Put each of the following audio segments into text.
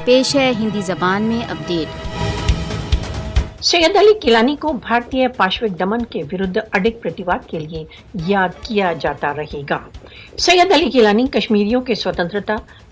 پیش ہے ہندی زبان میں اپڈیٹ۔ سید علی گیلانی کو بھارتی پاشوک دمن کے ورد اڈگ پرتیواد کے لیے یاد کیا جاتا رہے گا۔ سید علی گیلانی کشمیریوں کے سوتنترتا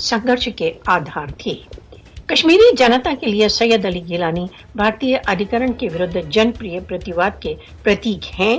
سنگھرش کے آدھار تھے۔ کشمیری جنتا کے لیے سید علی گیلانی بھارتی ادھیکرن کے ورد جن پریہ پرتیواد کے پرتیک ہیں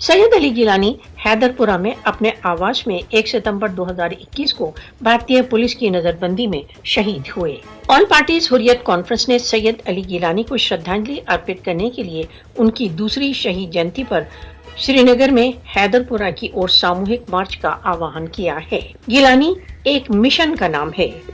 سید علی گیلانی حیدر پورہ میں اپنے آواس میں 1 ستمبر 2021 کو بھارتی پولیس کی نظر بندی میں شہید ہوئے۔ آل پارٹیز حریت کانفرنس نے سید علی گیلانی کو شردھانجلی ارپت کرنے کے لیے ان کی دوسری شہید جینتی پر سری نگر میں حیدر پورہ کی اور ساموہک مارچ کا آہوان کیا ہے۔ گیلانی ایک مشن کا نام ہے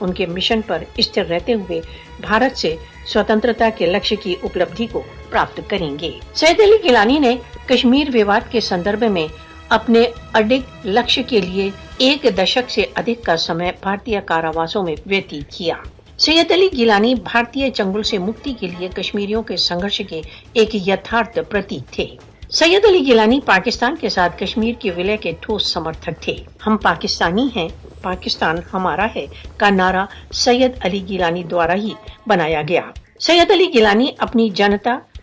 ان کے مشن پر استھر رہتے ہوئے بھارت سے سوتنترتا کے لکشیہ کی اپلبدھی کو پراپت کریں گے۔ سید علی گیلانی نے کشمیر وواد کے سندربھ میں اپنے اڈگ لکشیہ کے لیے 1 دشک سے ادھک کا سمے بھارتی کارآواسوں میں ویتیت کیا۔ سید علی گیلانی بھارتی چنگل سے مکتی کے لیے کشمیریوں کے سنگھرش کے ایک یتھارتھ پرتیک تھے۔ سید علی گیلانی پاکستان کے ساتھ کشمیر کے ولے کے ٹھوس سمرتھک تھے۔ ہم پاکستانی ہیں، پاکستان ہمارا ہے کا نعرہ سید علی گیلانی دوارا ہی بنایا گیا۔ سید علی گیلانی اپنی جنتا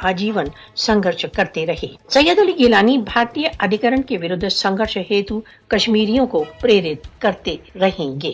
آجیون سنگھرش کرتے رہے۔ سید علی گیلانی بھارتی ادھیکرن کے ورد سنگھرش ہیتو کشمیریوں کو پریرت کرتے رہیں گے۔